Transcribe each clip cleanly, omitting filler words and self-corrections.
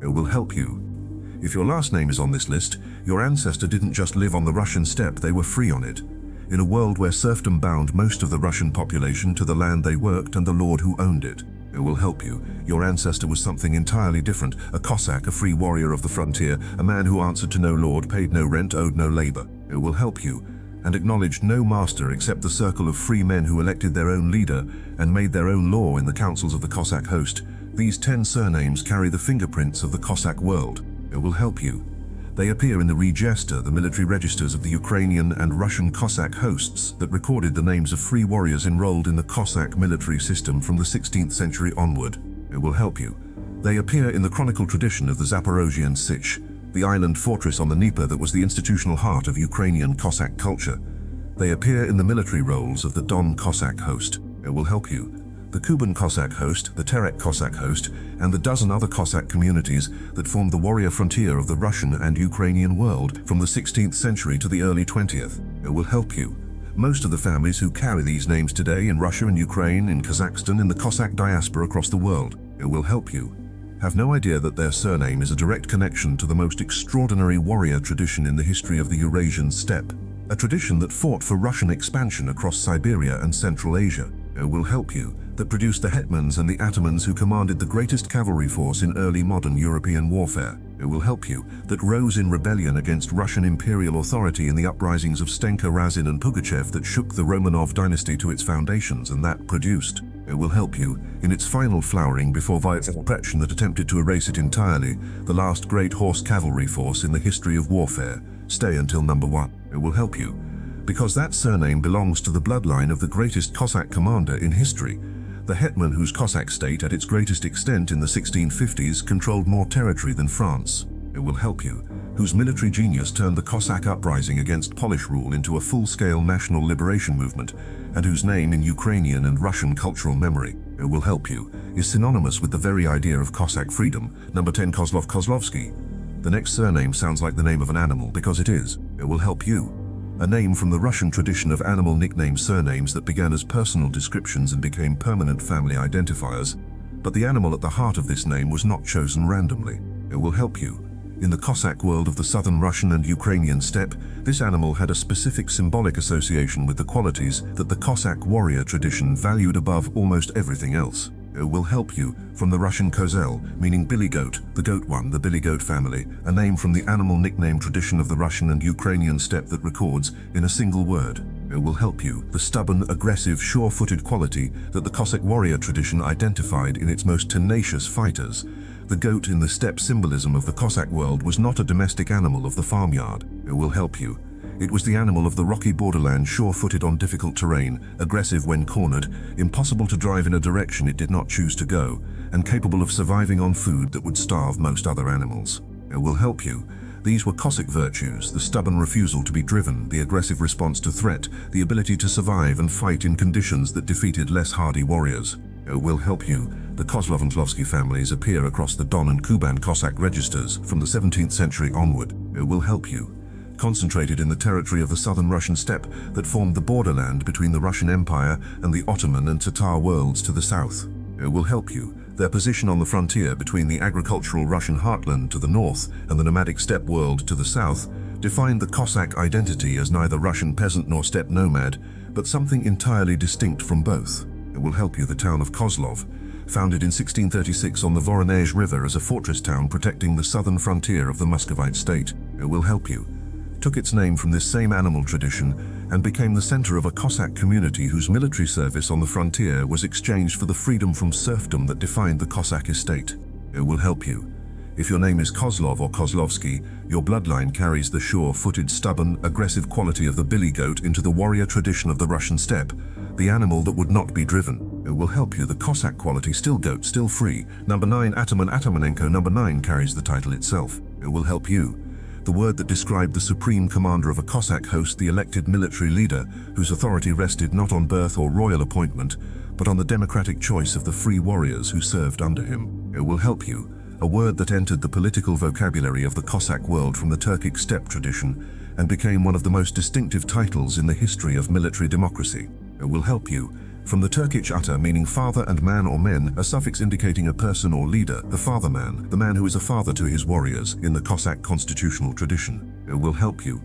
It will help you. If your last name is on this list, your ancestor didn't just live on the Russian steppe, they were free on it. In a world where serfdom bound most of the Russian population to the land they worked and the lord who owned it. It will help you. Your ancestor was something entirely different, a Cossack, a free warrior of the frontier, a man who answered to no lord, paid no rent, owed no labor. It will help you, and acknowledged no master except the circle of free men who elected their own leader and made their own law in the councils of the Cossack host. These 10 surnames carry the fingerprints of the Cossack world. It will help you. They appear in the register, the military registers of the Ukrainian and Russian Cossack hosts that recorded the names of free warriors enrolled in the Cossack military system from the 16th century onward. It will help you. They appear in the chronicle tradition of the Zaporozhian Sich, the island fortress on the Dnieper that was the institutional heart of Ukrainian Cossack culture. They appear in the military rolls of the Don Cossack host. It will help you. The Kuban Cossack host, the Terek Cossack host, and the dozen other Cossack communities that formed the warrior frontier of the Russian and Ukrainian world from the 16th century to the early 20th. It will help you. Most of the families who carry these names today in Russia and Ukraine, in Kazakhstan, in the Cossack diaspora across the world. It will help you. Have no idea that their surname is a direct connection to the most extraordinary warrior tradition in the history of the Eurasian steppe, a tradition that fought for Russian expansion across Siberia and Central Asia. It will help you. That produced the hetmans and the atamans who commanded the greatest cavalry force in early modern European warfare. It will help you. That rose in rebellion against Russian imperial authority in the uprisings of Stenka, Razin and Pugachev that shook the Romanov dynasty to its foundations, and that produced. It will help you. In its final flowering before Vyetv that attempted to erase it entirely, the last great horse cavalry force in the history of warfare. Stay until number 1. It will help you. Because that surname belongs to the bloodline of the greatest Cossack commander in history. The hetman whose Cossack state at its greatest extent in the 1650s controlled more territory than France. It will help you. Whose military genius turned the Cossack uprising against Polish rule into a full-scale national liberation movement, and whose name in Ukrainian and Russian cultural memory, it will help you, is synonymous with the very idea of Cossack freedom. Number 10, Kozlov Kozlovsky. The next surname sounds like the name of an animal because it is. It will help you. A name from the Russian tradition of animal nickname surnames that began as personal descriptions and became permanent family identifiers. But the animal at the heart of this name was not chosen randomly. It will help you. In the Cossack world of the southern Russian and Ukrainian steppe, this animal had a specific symbolic association with the qualities that the Cossack warrior tradition valued above almost everything else. It will help you. From the Russian kozel, meaning billy goat, the goat one, the billy goat family, a name from the animal nickname tradition of the Russian and Ukrainian steppe that records, in a single word, it will help you, the stubborn, aggressive, sure-footed quality that the Cossack warrior tradition identified in its most tenacious fighters. The goat in the steppe symbolism of the Cossack world was not a domestic animal of the farmyard. It will help you. It was the animal of the rocky borderland, sure-footed on difficult terrain, aggressive when cornered, impossible to drive in a direction it did not choose to go, and capable of surviving on food that would starve most other animals. It will help you. These were Cossack virtues, the stubborn refusal to be driven, the aggressive response to threat, the ability to survive and fight in conditions that defeated less hardy warriors. It will help you. The Kozlov and Klovsky families appear across the Don and Kuban Cossack registers from the 17th century onward. It will help you. Concentrated in the territory of the southern Russian steppe that formed the borderland between the Russian Empire and the Ottoman and Tatar worlds to the south. It will help you. Their position on the frontier between the agricultural Russian heartland to the north and the nomadic steppe world to the south defined the Cossack identity as neither Russian peasant nor steppe nomad, but something entirely distinct from both. It will help you. The town of Kozlov, founded in 1636 on the Voronezh River as a fortress town protecting the southern frontier of the Muscovite state. It will help you. Took its name from this same animal tradition and became the center of a Cossack community whose military service on the frontier was exchanged for the freedom from serfdom that defined the Cossack estate. It will help you. If your name is Kozlov or Kozlovsky, your bloodline carries the sure-footed, stubborn, aggressive quality of the billy goat into the warrior tradition of the Russian steppe, the animal that would not be driven. It will help you. The Cossack quality, still goat, still free. Number 9, Ataman Atamanenko. Number 9 carries the title itself. It will help you. The word that described the supreme commander of a Cossack host, the elected military leader, whose authority rested not on birth or royal appointment, but on the democratic choice of the free warriors who served under him. It will help you. A word that entered the political vocabulary of the Cossack world from the Turkic steppe tradition and became one of the most distinctive titles in the history of military democracy. It will help you. From the Turkish ata, meaning father, and man or men, a suffix indicating a person or leader, the fatherman, the man who is a father to his warriors, in the Cossack constitutional tradition. It will help you.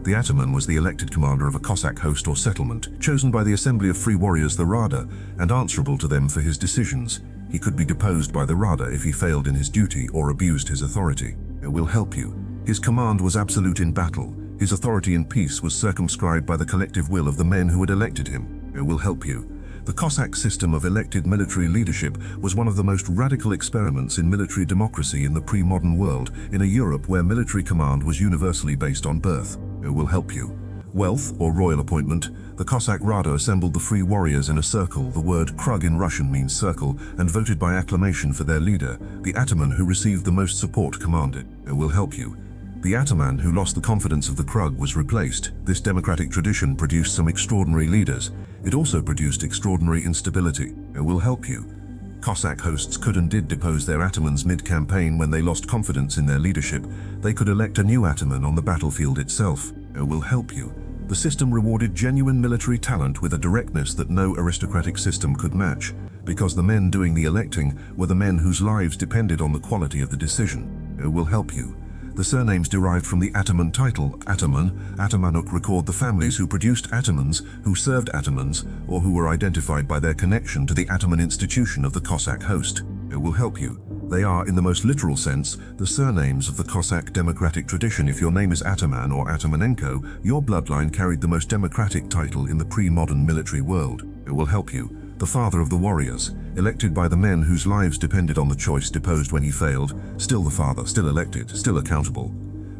The ataman was the elected commander of a Cossack host or settlement, chosen by the assembly of free warriors, the Rada, and answerable to them for his decisions. He could be deposed by the Rada if he failed in his duty or abused his authority. It will help you. His command was absolute in battle. His authority in peace was circumscribed by the collective will of the men who had elected him. It will help you. The Cossack system of elected military leadership was one of the most radical experiments in military democracy in the pre-modern world, in a Europe where military command was universally based on birth. It will help you. Wealth, or royal appointment. The Cossack Rada assembled the free warriors in a circle. The word krug in Russian means circle, and voted by acclamation for their leader. The ataman who received the most support commanded. It will help you. The ataman who lost the confidence of the krug was replaced. This democratic tradition produced some extraordinary leaders. It also produced extraordinary instability. It will help you. Cossack hosts could and did depose their atamans mid-campaign when they lost confidence in their leadership. They could elect a new ataman on the battlefield itself. It will help you. The system rewarded genuine military talent with a directness that no aristocratic system could match, because the men doing the electing were the men whose lives depended on the quality of the decision. It will help you. The surnames derived from the ataman title, ataman, atamanuk, record the families who produced atamans, who served atamans, or who were identified by their connection to the ataman institution of the Cossack host. It will help you. They are, in the most literal sense, the surnames of the Cossack democratic tradition. If your name is Ataman or Atamanenko, your bloodline carried the most democratic title in the pre-modern military world. It will help you. The father of the warriors, elected by the men whose lives depended on the choice, deposed when he failed, still the father, still elected, still accountable.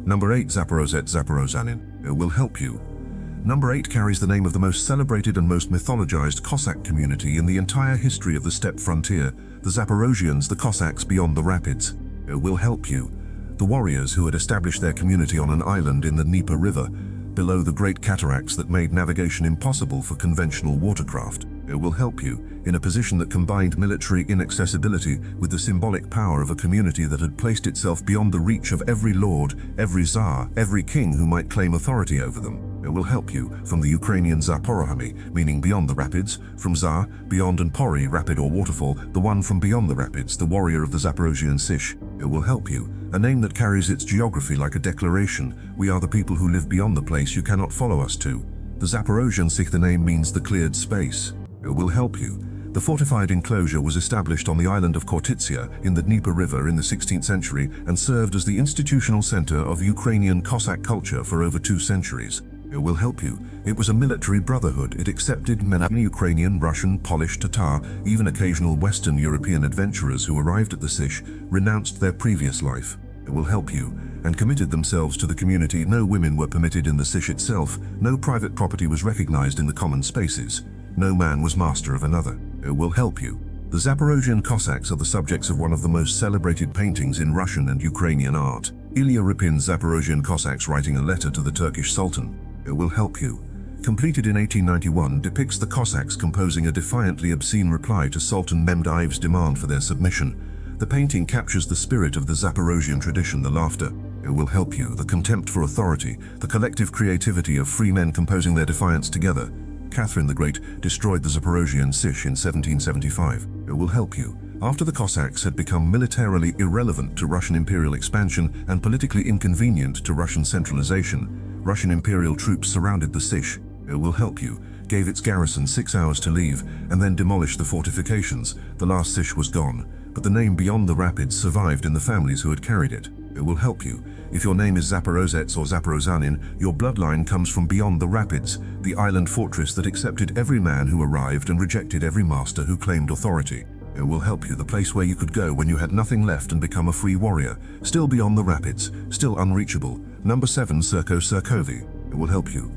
Number 8, Zaporozhet Zaporozanin. It will help you. Number 8 carries the name of the most celebrated and most mythologized Cossack community in the entire history of the steppe frontier, the Zaporozhians, the Cossacks beyond the rapids. It will help you. The warriors who had established their community on an island in the Dnieper River, below the great cataracts that made navigation impossible for conventional watercraft. It will help you, in a position that combined military inaccessibility with the symbolic power of a community that had placed itself beyond the reach of every lord, every tsar, every king who might claim authority over them. It will help you, from the Ukrainian Zaporohami, meaning beyond the rapids, from Zar, beyond, and Pori, rapid or waterfall, the one from beyond the rapids, the warrior of the Zaporozhian Sich. It will help you, a name that carries its geography like a declaration. We are the people who live beyond the place you cannot follow us to. The Zaporozhian Sich, the name means the cleared space. It will help you. The fortified enclosure was established on the island of Khortytsia in the Dnieper River in the 16th century and served as the institutional center of Ukrainian Cossack culture for over 2 centuries. It will help you. It was a military brotherhood. It accepted many Ukrainian, Russian, Polish, Tatar, even occasional Western European adventurers who arrived at the Sich, renounced their previous life. It will help you, and committed themselves to the community. No women were permitted in the Sich itself. No private property was recognized in the common spaces. No man was master of another. It will help you. The Zaporozhian Cossacks are the subjects of one of the most celebrated paintings in Russian and Ukrainian art. Ilya Repin's Zaporozhian Cossacks writing a letter to the Turkish Sultan. It will help you. Completed in 1891, depicts the Cossacks composing a defiantly obscene reply to Sultan Memduev's demand for their submission. The painting captures the spirit of the Zaporozhian tradition, the laughter. It will help you. The contempt for authority, the collective creativity of free men composing their defiance together. Catherine the Great destroyed the Zaporozhian Sich in 1775. It will help you. After the Cossacks had become militarily irrelevant to Russian imperial expansion and politically inconvenient to Russian centralization, Russian imperial troops surrounded the Sich. It will help you. Gave its garrison 6 hours to leave and then demolished the fortifications. The last Sich was gone, but the name Beyond the Rapids survived in the families who had carried it. It will help you. If your name is Zaporozhets or Zaporozanin, your bloodline comes from beyond the rapids, the island fortress that accepted every man who arrived and rejected every master who claimed authority. It will help you, the place where you could go when you had nothing left and become a free warrior, still beyond the rapids, still unreachable. Number 7, Serko Serkovi. It will help you.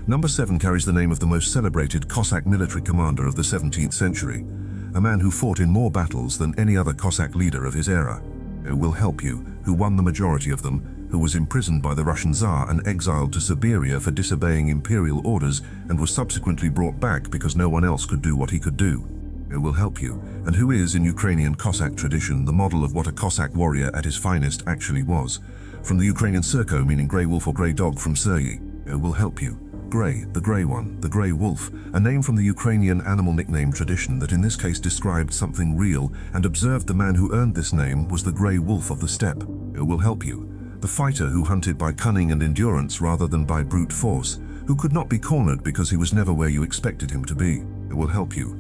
Number 7 carries the name of the most celebrated Cossack military commander of the 17th century, a man who fought in more battles than any other Cossack leader of his era. It will help you, who won the majority of them, who was imprisoned by the Russian Tsar and exiled to Siberia for disobeying imperial orders and was subsequently brought back because no one else could do what he could do. It will help you, and who is, in Ukrainian Cossack tradition, the model of what a Cossack warrior at his finest actually was. From the Ukrainian Serko, meaning grey wolf or grey dog, from Seryi. It will help you. Grey, the Grey One, the Grey Wolf, a name from the Ukrainian animal nickname tradition that in this case described something real and observed the man who earned this name was the Grey Wolf of the steppe. It will help you. The fighter who hunted by cunning and endurance rather than by brute force, who could not be cornered because he was never where you expected him to be. It will help you.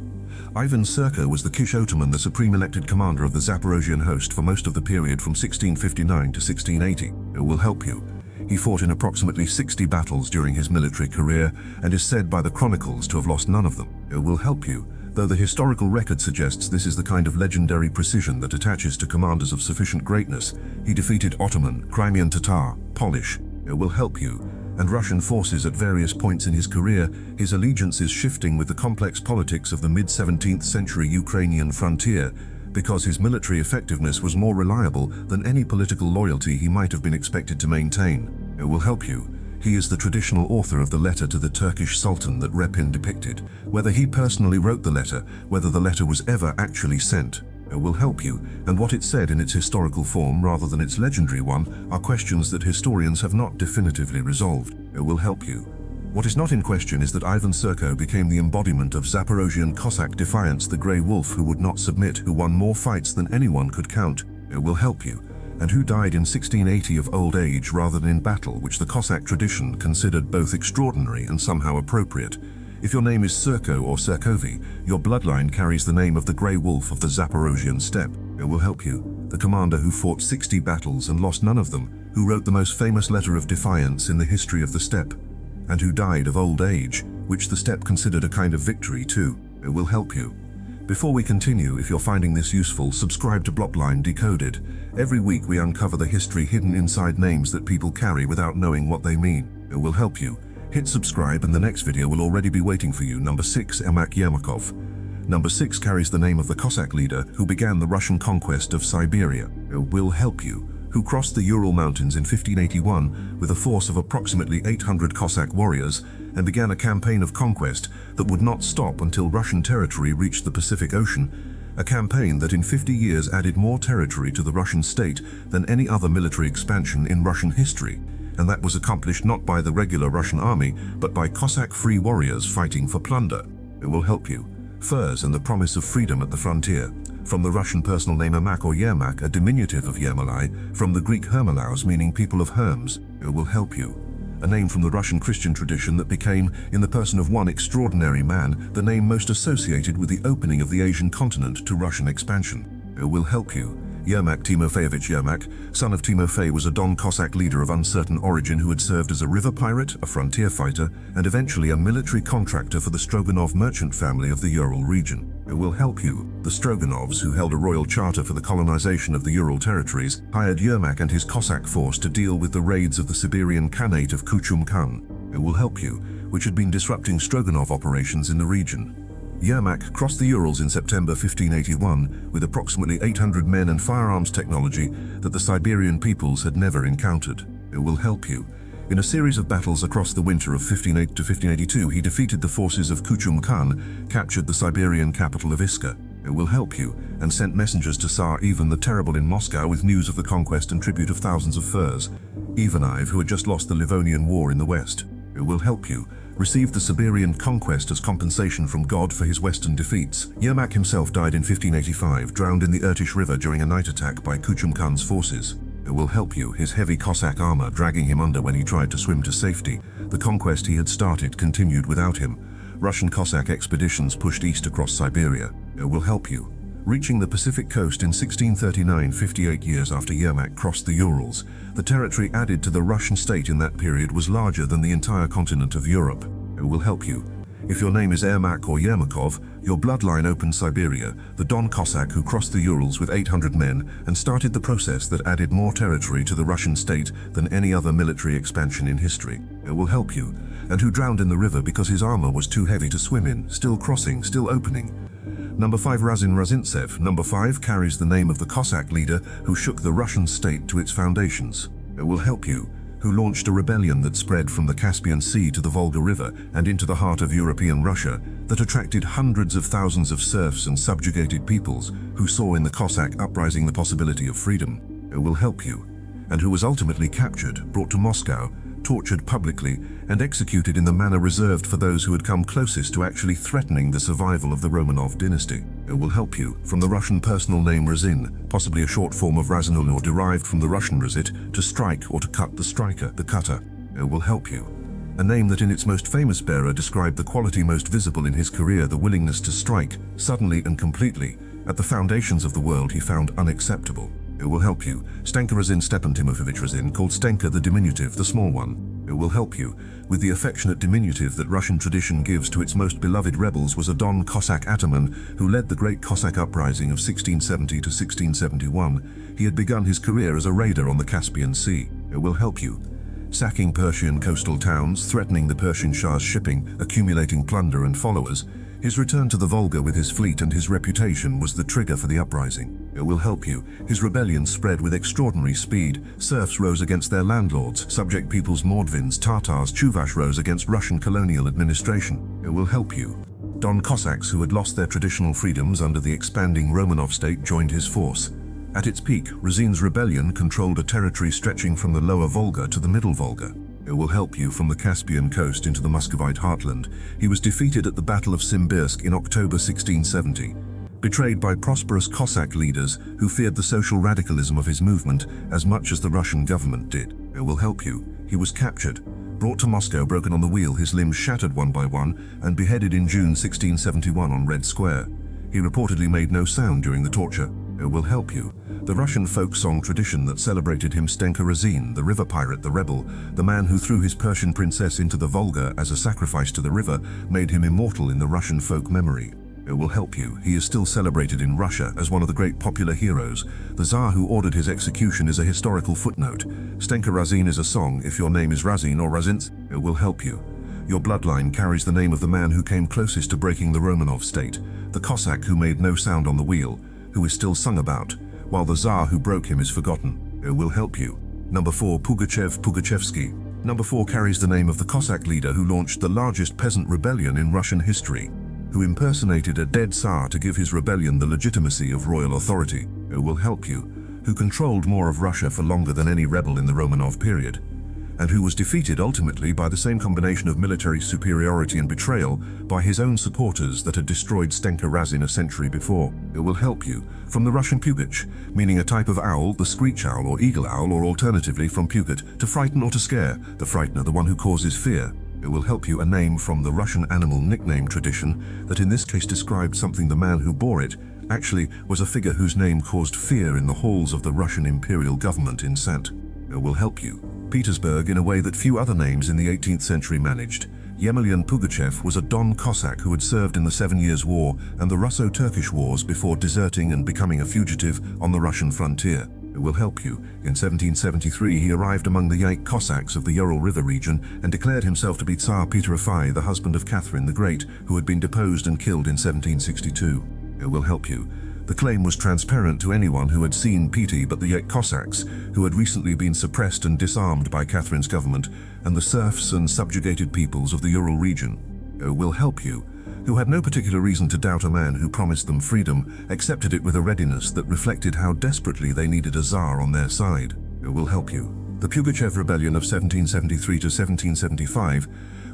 Ivan Serko was the Kish Ottoman, the supreme elected commander of the Zaporozhian host for most of the period from 1659 to 1680. It will help you. He fought in approximately 60 battles during his military career and is said by the chronicles to have lost none of them. It will help you, though the historical record suggests this is the kind of legendary precision that attaches to commanders of sufficient greatness. He defeated Ottoman, Crimean Tatar, Polish. It will help you. And Russian forces at various points in his career, his allegiances shifting with the complex politics of the mid-17th century Ukrainian frontier, because his military effectiveness was more reliable than any political loyalty he might have been expected to maintain. It will help you. He is the traditional author of the letter to the Turkish Sultan that Repin depicted. Whether he personally wrote the letter, whether the letter was ever actually sent, it will help you, and what it said in its historical form rather than its legendary one are questions that historians have not definitively resolved. It will help you. What is not in question is that Ivan Serko became the embodiment of Zaporozhian Cossack defiance, the Grey Wolf who would not submit, who won more fights than anyone could count. It will help you. And who died in 1680 of old age rather than in battle, which the Cossack tradition considered both extraordinary and somehow appropriate. If your name is Serko or Serkovi, your bloodline carries the name of the Grey Wolf of the Zaporozhian steppe. It will help you. The commander who fought 60 battles and lost none of them, who wrote the most famous letter of defiance in the history of the steppe, and who died of old age, which the steppe considered a kind of victory too. It will help you. Before we continue, if you're finding this useful, subscribe to Blockline Decoded. Every week we uncover the history hidden inside names that people carry without knowing what they mean. It will help you. Hit subscribe and the next video will already be waiting for you. Number 6, Ermak Yermakov. Number 6 carries the name of the Cossack leader who began the Russian conquest of Siberia. It will help you. Who crossed the Ural Mountains in 1581 with a force of approximately 800 Cossack warriors and began a campaign of conquest that would not stop until Russian territory reached the Pacific Ocean, a campaign that in 50 years added more territory to the Russian state than any other military expansion in Russian history. And that was accomplished not by the regular Russian army, but by Cossack free warriors fighting for plunder. It will help you. Furs and the promise of freedom at the frontier. From the Russian personal name Ermak or Yermak, a diminutive of Yermolai, from the Greek Hermolaus meaning people of Herms. It will help you. A name from the Russian Christian tradition that became, in the person of one extraordinary man, the name most associated with the opening of the Asian continent to Russian expansion. It will help you. Yermak Timofeyevich Yermak, son of Timofey, was a Don Cossack leader of uncertain origin who had served as a river pirate, a frontier fighter, and eventually a military contractor for the Stroganov merchant family of the Ural region. It will help you. The Stroganovs, who held a royal charter for the colonization of the Ural territories, hired Yermak and his Cossack force to deal with the raids of the Siberian Khanate of Kuchum Khan. It will help you, which had been disrupting Stroganov operations in the region. Yermak crossed the Urals in September 1581 with approximately 800 men and firearms technology that the Siberian peoples had never encountered. It will help you. In a series of battles across the winter of 1580 to 1582, he defeated the forces of Kuchum Khan, captured the Siberian capital of Iska. It will help you, and sent messengers to Tsar Ivan the Terrible in Moscow with news of the conquest and tribute of thousands of furs. Ivan, who had just lost the Livonian War in the west. It will help you. Received the Siberian conquest as compensation from God for his western defeats. Yermak himself died in 1585, drowned in the Irtish River during a night attack by Kuchum Khan's forces. It will help you, his heavy Cossack armor dragging him under when he tried to swim to safety. The conquest he had started continued without him. Russian Cossack expeditions pushed east across Siberia. It will help you. Reaching the Pacific coast in 1639, 58 years after Yermak crossed the Urals, the territory added to the Russian state in that period was larger than the entire continent of Europe. It will help you. If your name is Ermak or Yermakov, your bloodline opened Siberia, the Don Cossack who crossed the Urals with 800 men and started the process that added more territory to the Russian state than any other military expansion in history. It will help you. And who drowned in the river because his armor was too heavy to swim in, still crossing, still opening. Number 5, Razin Razintsev. Number 5 carries the name of the Cossack leader who shook the Russian state to its foundations. It will help you. Who launched a rebellion that spread from the Caspian Sea to the Volga River and into the heart of European Russia that attracted hundreds of thousands of serfs and subjugated peoples who saw in the Cossack uprising the possibility of freedom. It will help you. And who was ultimately captured, brought to Moscow, tortured publicly, and executed in the manner reserved for those who had come closest to actually threatening the survival of the Romanov dynasty. It will help you. From the Russian personal name Razin, possibly a short form of Razanul or derived from the Russian razit, to strike or to cut, the striker, the cutter. It will help you. A name that in its most famous bearer described the quality most visible in his career, the willingness to strike, suddenly and completely, at the foundations of the world he found unacceptable. It will help you. Stenka Razin Stepan Timofeyevich Razin, called Stenka the diminutive, the small one. It will help you. With the affectionate diminutive that Russian tradition gives to its most beloved rebels was a Don Cossack ataman who led the great Cossack uprising of 1670 to 1671. He had begun his career as a raider on the Caspian Sea. It will help you. Sacking Persian coastal towns, threatening the Persian Shah's shipping, accumulating plunder and followers. His return to the Volga with his fleet and his reputation was the trigger for the uprising. It will help you. His rebellion spread with extraordinary speed. Serfs rose against their landlords, subject peoples Mordvins, Tatars, Chuvash rose against Russian colonial administration. It will help you. Don Cossacks who had lost their traditional freedoms under the expanding Romanov state joined his force. At its peak, Razin's rebellion controlled a territory stretching from the lower Volga to the middle Volga. It will help you. From the Caspian coast into the Muscovite heartland. He was defeated at the Battle of Simbirsk in October 1670. Betrayed by prosperous Cossack leaders who feared the social radicalism of his movement as much as the Russian government did. It will help you. He was captured, brought to Moscow broken on the wheel, his limbs shattered one by one, and beheaded in June 1671 on Red Square. He reportedly made no sound during the torture. It will help you. The Russian folk song tradition that celebrated him, Stenka Razin, the river pirate, the rebel, the man who threw his Persian princess into the Volga as a sacrifice to the river, made him immortal in the Russian folk memory. It will help you. He is still celebrated in Russia as one of the great popular heroes. The Tsar who ordered his execution is a historical footnote. Stenka Razin is a song. If your name is Razin or Razint, it will help you. Your bloodline carries the name of the man who came closest to breaking the Romanov state, the Cossack who made no sound on the wheel, who is still sung about, while the Tsar who broke him is forgotten. It will help you. Number 4, Pugachev Pugachevsky. Number 4 carries the name of the Cossack leader who launched the largest peasant rebellion in Russian history, who impersonated a dead Tsar to give his rebellion the legitimacy of royal authority. It will help you. Who controlled more of Russia for longer than any rebel in the Romanov period, and who was defeated ultimately by the same combination of military superiority and betrayal by his own supporters that had destroyed Stenka Razin a century before. It will help you. From the Russian Pugach, meaning a type of owl, the screech owl or eagle owl, or alternatively from Pugat, to frighten or to scare, the frightener, the one who causes fear. It will help you. A name from the Russian animal nickname tradition that in this case described something the man who bore it actually was a figure whose name caused fear in the halls of the Russian imperial government in St. It will help you. Petersburg in a way that few other names in the 18th century managed. Yemelyan Pugachev was a Don Cossack who had served in the 7 Years' War and the Russo-Turkish Wars before deserting and becoming a fugitive on the Russian frontier. It will help you. In 1773 he arrived among the Yaik Cossacks of the Ural River region and declared himself to be Tsar Peter I, the husband of Catherine the Great, who had been deposed and killed in 1762. It will help you. The claim was transparent to anyone who had seen Petey but the Yaik Cossacks, who had recently been suppressed and disarmed by Catherine's government, and the serfs and subjugated peoples of the Ural region. It will help you. Who had no particular reason to doubt a man who promised them freedom, accepted it with a readiness that reflected how desperately they needed a Tsar on their side. It will help you. The Pugachev Rebellion of 1773 to 1775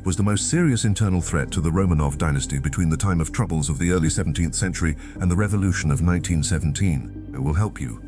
was the most serious internal threat to the Romanov dynasty between the time of troubles of the early 17th century and the revolution of 1917. It will help you.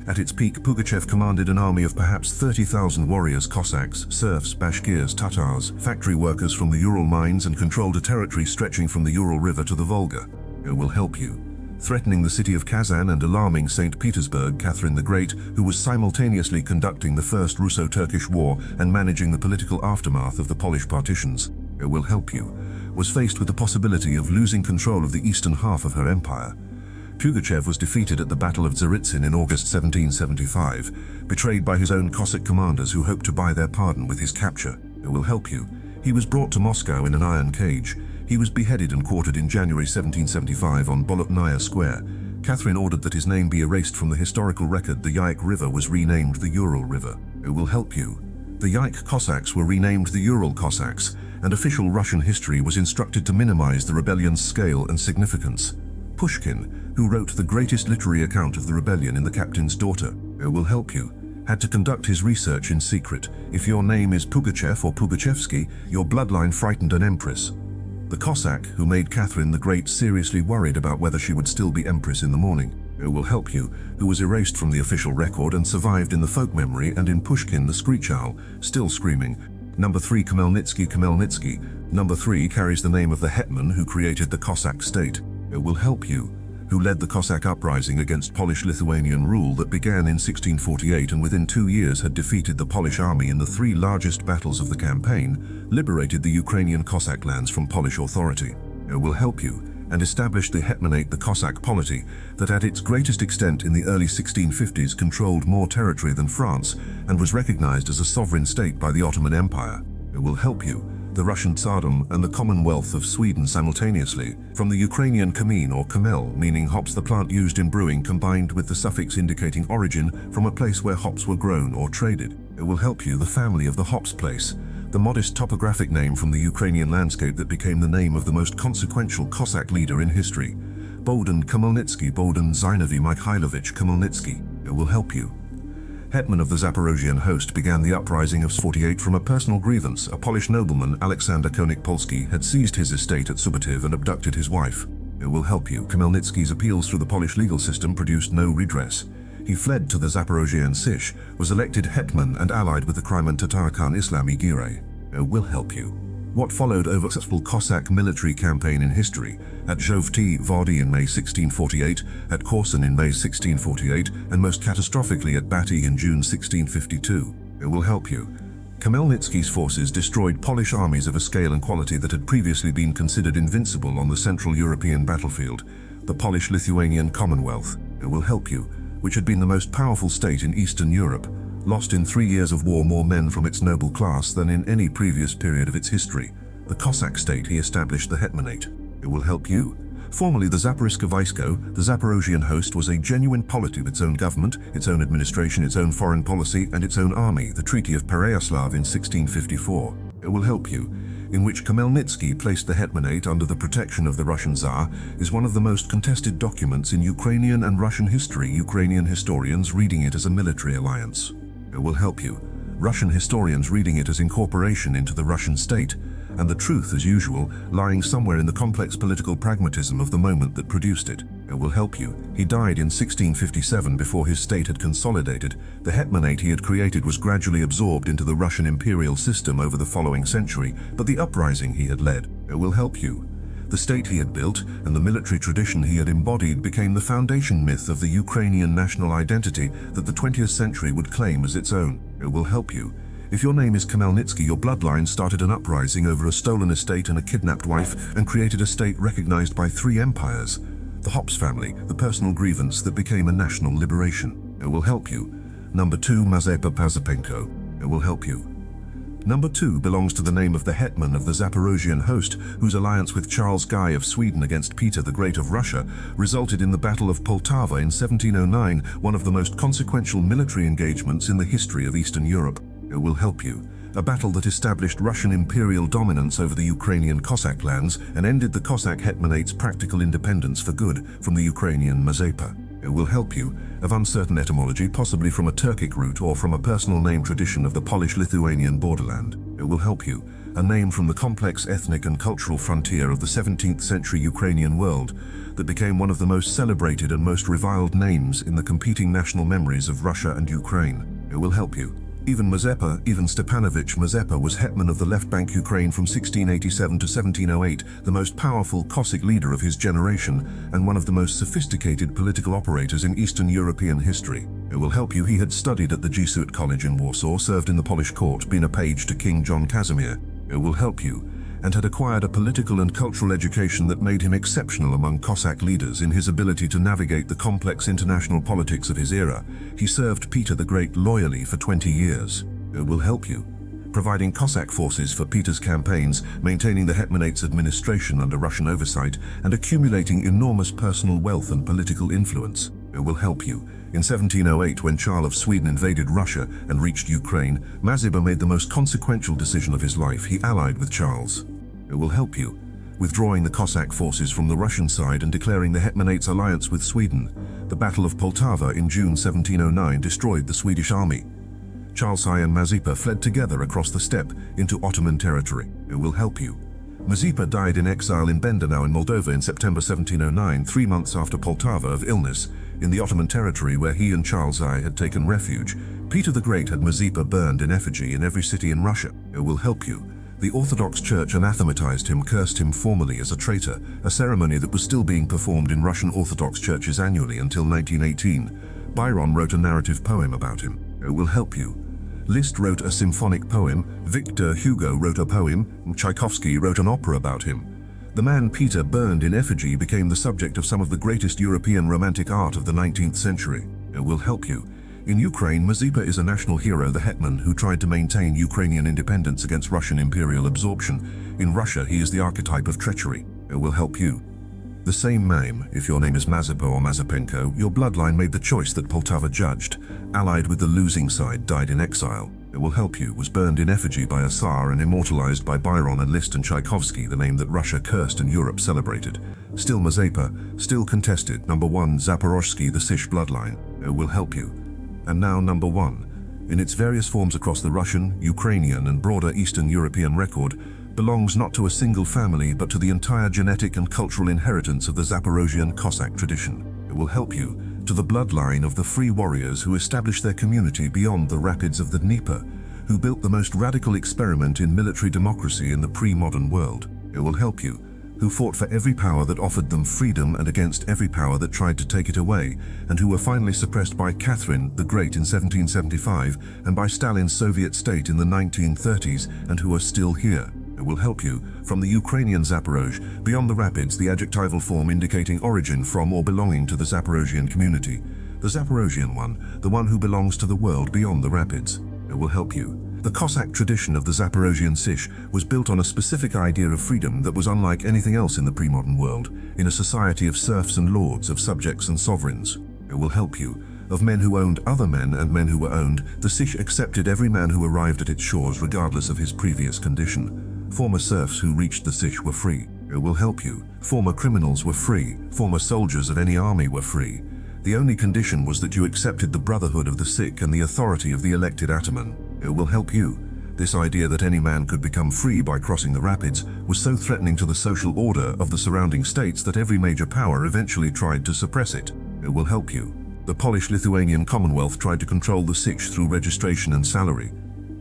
At its peak, Pugachev commanded an army of perhaps 30,000 warriors, Cossacks, serfs, Bashkirs, Tatars, factory workers from the Ural mines, and controlled a territory stretching from the Ural River to the Volga. It will help you. Threatening the city of Kazan and alarming St. Petersburg, Catherine the Great, who was simultaneously conducting the First Russo-Turkish War and managing the political aftermath of the Polish partitions. It will help you. Was faced with the possibility of losing control of the eastern half of her empire. Pugachev was defeated at the Battle of Tsaritsyn in August 1775, betrayed by his own Cossack commanders who hoped to buy their pardon with his capture. It will help you. He was brought to Moscow in an iron cage. He was beheaded and quartered in January 1775 on Bolotnaya Square. Catherine ordered that his name be erased from the historical record. The Yaik River was renamed the Ural River. It will help you. The Yaik Cossacks were renamed the Ural Cossacks, and official Russian history was instructed to minimize the rebellion's scale and significance. Pushkin, who wrote the greatest literary account of the rebellion in The Captain's Daughter. It will help you. had to conduct his research in secret. If your name is Pugachev or Pugachevsky, your bloodline frightened an empress. The Cossack, who made Catherine the Great seriously worried about whether she would still be empress in the morning. It will help you, who was erased from the official record and survived in the folk memory and in Pushkin the screech owl, still screaming. Number 3, Khmelnytsky. Number 3 carries the name of the hetman who created the Cossack state. It will help you, who led the Cossack uprising against Polish-Lithuanian rule that began in 1648 and within 2 years had defeated the Polish army in the 3 largest battles of the campaign, liberated the Ukrainian Cossack lands from Polish authority. It will help you, and established the hetmanate, the Cossack polity, that at its greatest extent in the early 1650s controlled more territory than France and was recognized as a sovereign state by the Ottoman Empire. It will help you, the Russian Tsardom and the Commonwealth of Sweden simultaneously, from the Ukrainian Kamin or Kamel, meaning hops, the plant used in brewing, combined with the suffix indicating origin from a place where hops were grown or traded. It will help you, the family of the hops place, the modest topographic name from the Ukrainian landscape that became the name of the most consequential Cossack leader in history. Bohdan Khmelnytsky, Bohdan Zinavi Mikhailovich Khmelnytsky. It will help you. Hetman of the Zaporozhian host began the uprising of 48 from a personal grievance. A Polish nobleman, Alexander Konik-Polski, had seized his estate at Subotiv and abducted his wife. It will help you. Khmelnytsky's appeals through the Polish legal system produced no redress. He fled to the Zaporozhian Sich, was elected hetman and allied with the Crimean Tatar Khan Islami Giray. It will help you. What followed over a successful Cossack military campaign in history, at Zhovty Vody in May 1648, at Korsun in May 1648, and most catastrophically at Bati in June 1652. It will help you. Khmelnytsky's forces destroyed Polish armies of a scale and quality that had previously been considered invincible on the Central European battlefield, the Polish-Lithuanian Commonwealth. It will help you, which had been the most powerful state in Eastern Europe, lost in 3 years of war more men from its noble class than in any previous period of its history. The Cossack state he established the hetmanate. It will help you. Formerly the Zaporizhzhia Vaisko, the Zaporozhian host was a genuine polity with its own government, its own administration, its own foreign policy, and its own army, the Treaty of Pereyaslav in 1654. It will help you, in which Khmelnytsky placed the hetmanate under the protection of the Russian Tsar, is one of the most contested documents in Ukrainian and Russian history, Ukrainian historians reading it as a military alliance. It will help you, Russian historians reading it as incorporation into the Russian state, and the truth, as usual, lying somewhere in the complex political pragmatism of the moment that produced it. It will help you. He died in 1657 before his state had consolidated. The hetmanate he had created was gradually absorbed into the Russian imperial system over the following century, but the uprising he had led. It will help you. The state he had built and the military tradition he had embodied became the foundation myth of the Ukrainian national identity that the 20th century would claim as its own. It will help you. If your name is Khmelnytsky, your bloodline started an uprising over a stolen estate and a kidnapped wife and created a state recognized by 3 empires. The Hops family, the personal grievance that became a national liberation. It will help you. Number 2, Mazepa Pazapenko. It will help you. Number 2 belongs to the name of the hetman of the Zaporozhian host, whose alliance with Charles Guy of Sweden against Peter the Great of Russia resulted in the Battle of Poltava in 1709, one of the most consequential military engagements in the history of Eastern Europe. It will help you. A battle that established Russian imperial dominance over the Ukrainian Cossack lands and ended the Cossack hetmanate's practical independence for good from the Ukrainian Mazepa. It will help you, of uncertain etymology, possibly from a Turkic root or from a personal name tradition of the Polish-Lithuanian borderland. It will help you, a name from the complex ethnic and cultural frontier of the 17th century Ukrainian world that became one of the most celebrated and most reviled names in the competing national memories of Russia and Ukraine. It will help you. Ivan Stepanovich Mazepa was hetman of the left bank Ukraine from 1687 to 1708, the most powerful Cossack leader of his generation, and one of the most sophisticated political operators in Eastern European history. It will help you. He had studied at the Jesuit College in Warsaw, served in the Polish court, been a page to King John Casimir. It will help you, and had acquired a political and cultural education that made him exceptional among Cossack leaders in his ability to navigate the complex international politics of his era. He served Peter the Great loyally for 20 years. It will help you, providing Cossack forces for Peter's campaigns, maintaining the hetmanate's administration under Russian oversight, and accumulating enormous personal wealth and political influence. It will help you. In 1708, when Charles of Sweden invaded Russia and reached Ukraine, Mazepa made the most consequential decision of his life. He allied with Charles. It will help you, withdrawing the Cossack forces from the Russian side and declaring the hetmanate's alliance with Sweden. The Battle of Poltava in June 1709 destroyed the Swedish army. Chalsai and Mazepa fled together across the steppe into Ottoman territory. It will help you. Mazepa died in exile in Bendenau in Moldova in September 1709, 3 months after Poltava of illness, in the Ottoman territory where he and Chalsai had taken refuge. Peter the Great had Mazepa burned in effigy in every city in Russia. It will help you. The Orthodox Church anathematized him, cursed him formally as a traitor, a ceremony that was still being performed in Russian Orthodox churches annually until 1918. Byron wrote a narrative poem about him. It will help you. Liszt wrote a symphonic poem, Victor Hugo wrote a poem, Tchaikovsky wrote an opera about him. The man Peter burned in effigy became the subject of some of the greatest European romantic art of the 19th century. It will help you. In Ukraine, Mazepa is a national hero, the hetman who tried to maintain Ukrainian independence against Russian imperial absorption. In Russia, he is the archetype of treachery. It will help you. The same name, if your name is Mazepa or Mazepenko, your bloodline made the choice that Poltava judged. Allied with the losing side, died in exile. It will help you, was burned in effigy by a Tsar and immortalized by Byron and Liszt and Tchaikovsky, the name that Russia cursed and Europe celebrated. Still Mazepa, still contested. Number 1, Zaporozhsky, the Sich bloodline. It will help you. And now number 1, in its various forms across the Russian, Ukrainian and broader Eastern European record, belongs not to a single family but to the entire genetic and cultural inheritance of the Zaporozhian Cossack tradition. It will help you, to the bloodline of the free warriors who established their community beyond the rapids of the Dnieper, who built the most radical experiment in military democracy in the pre-modern world. It will help you, who fought for every power that offered them freedom and against every power that tried to take it away, and who were finally suppressed by Catherine the Great in 1775 and by Stalin's Soviet state in the 1930s, and who are still here. It will help you, from the Ukrainian Zaporozh, beyond the rapids, the adjectival form indicating origin from or belonging to the Zaporozhian community. The Zaporozhian one, the one who belongs to the world beyond the rapids. It will help you. The Cossack tradition of the Zaporozhian Sich was built on a specific idea of freedom that was unlike anything else in the pre-modern world, in a society of serfs and lords, of subjects and sovereigns. It will help you. Of men who owned other men and men who were owned, the Sich accepted every man who arrived at its shores regardless of his previous condition. Former serfs who reached the Sich were free. It will help you. Former criminals were free. Former soldiers of any army were free. The only condition was that you accepted the brotherhood of the sick and the authority of the elected ataman. It will help you. This idea that any man could become free by crossing the rapids was so threatening to the social order of the surrounding states that every major power eventually tried to suppress it. It will help you. The Polish-Lithuanian Commonwealth tried to control the Sich through registration and salary.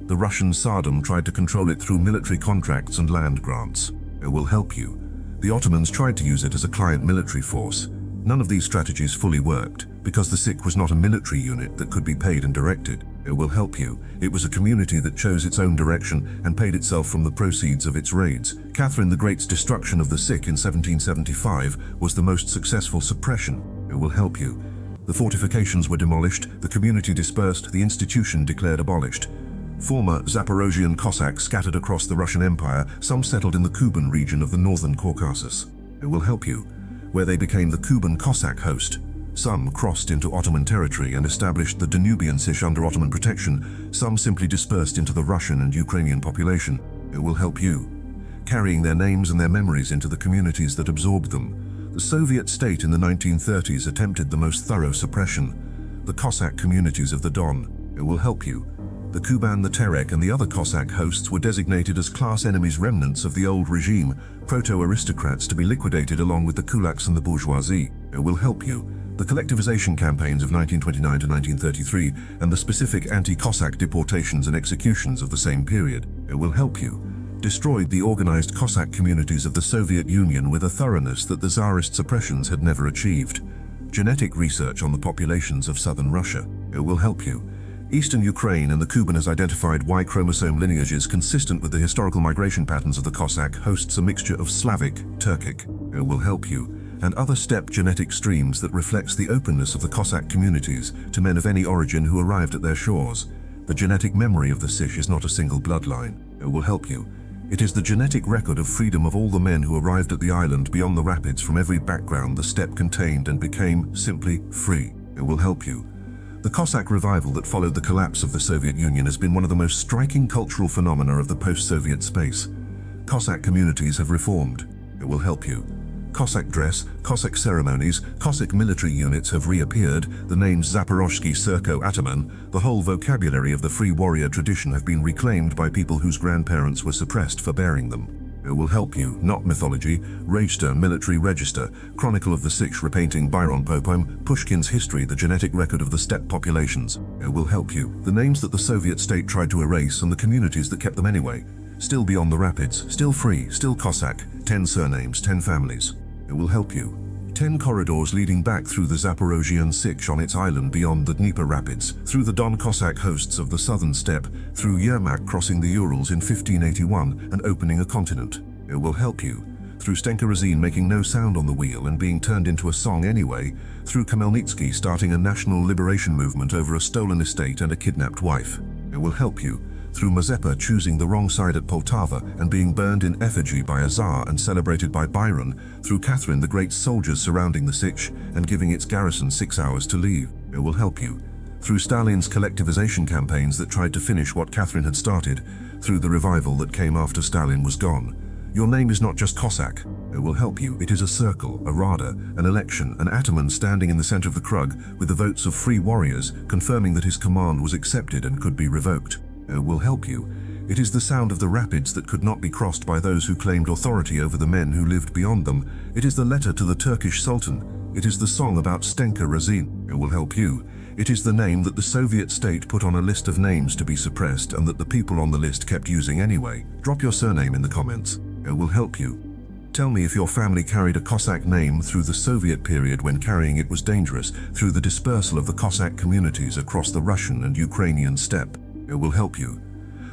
The Russian Tsardom tried to control it through military contracts and land grants. It will help you. The Ottomans tried to use it as a client military force. None of these strategies fully worked, because the Sich was not a military unit that could be paid and directed. It will help you. It was a community that chose its own direction and paid itself from the proceeds of its raids. Catherine the Great's destruction of the Sich in 1775 was the most successful suppression. It will help you. The fortifications were demolished, the community dispersed, the institution declared abolished. Former Zaporozhian Cossacks scattered across the Russian Empire, some settled in the Kuban region of the northern Caucasus. It will help you, where they became the Kuban Cossack host. Some crossed into Ottoman territory and established the Danubian Sich under Ottoman protection. Some simply dispersed into the Russian and Ukrainian population. It will help you, carrying their names and their memories into the communities that absorbed them. The Soviet state in the 1930s attempted the most thorough suppression. The Cossack communities of the Don. It will help you. The Kuban, the Terek, and the other Cossack hosts were designated as class enemies, remnants of the old regime, proto-aristocrats to be liquidated along with the kulaks and the bourgeoisie. It will help you. The collectivization campaigns of 1929 to 1933 and the specific anti-Cossack deportations and executions of the same period. It will help you. Destroyed the organized Cossack communities of the Soviet Union with a thoroughness that the Tsarist suppressions had never achieved. Genetic research on the populations of southern Russia. It will help you. Eastern Ukraine and the Kuban has identified Y chromosome lineages consistent with the historical migration patterns of the Cossack hosts a mixture of Slavic, Turkic. It will help you. And other steppe genetic streams that reflects the openness of the Cossack communities to men of any origin who arrived at their shores. The genetic memory of the Sich is not a single bloodline. It will help you. It is the genetic record of freedom of all the men who arrived at the island beyond the rapids from every background the steppe contained and became simply free. It will help you. The Cossack revival that followed the collapse of the Soviet Union has been one of the most striking cultural phenomena of the post-Soviet space. Cossack communities have reformed. It will help you. Cossack dress, Cossack ceremonies, Cossack military units have reappeared, the names Zaporožský Serko Ataman, the whole vocabulary of the free warrior tradition have been reclaimed by people whose grandparents were suppressed for bearing them. It will help you, not mythology, Register, military register, Chronicle of the Sich repainting Byron poem, Pushkin's history, the genetic record of the steppe populations. It will help you. The names that the Soviet state tried to erase and the communities that kept them anyway. Still beyond the rapids, still free, still Cossack, 10 surnames, 10 families. It will help you. 10 corridors leading back through the Zaporozhian Sich on its island beyond the Dnieper Rapids, through the Don Cossack hosts of the southern steppe, through Yermak crossing the Urals in 1581 and opening a continent. It will help you. Through Stenka Razin making no sound on the wheel and being turned into a song anyway, through Khmelnytsky starting a national liberation movement over a stolen estate and a kidnapped wife. It will help you. Through Mazepa choosing the wrong side at Poltava and being burned in effigy by a Tsar and celebrated by Byron, through Catherine the Great's soldiers surrounding the Sich and giving its garrison 6 hours to leave. It will help you. Through Stalin's collectivization campaigns that tried to finish what Catherine had started, through the revival that came after Stalin was gone. Your name is not just Cossack. It will help you. It is a circle, a rada, an election, an ataman standing in the center of the Krug with the votes of free warriors confirming that his command was accepted and could be revoked. It will help you. It is the sound of the rapids that could not be crossed by those who claimed authority over the men who lived beyond them. It is the letter to the Turkish Sultan. It is the song about Stenka Razin. It will help you. It is the name that the Soviet state put on a list of names to be suppressed and that the people on the list kept using anyway. Drop your surname in the comments. It will help you. Tell me if your family carried a Cossack name through the Soviet period when carrying it was dangerous, through the dispersal of the Cossack communities across the Russian and Ukrainian steppe. It will help you.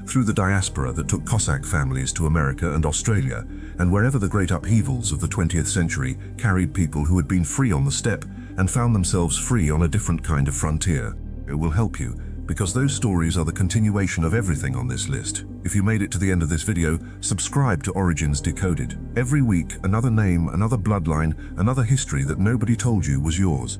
Through the diaspora that took Cossack families to America and Australia, and wherever the great upheavals of the 20th century carried people who had been free on the steppe and found themselves free on a different kind of frontier. It will help you, because those stories are the continuation of everything on this list. If you made it to the end of this video, subscribe to Origins Decoded. Every week, another name, another bloodline, another history that nobody told you was yours.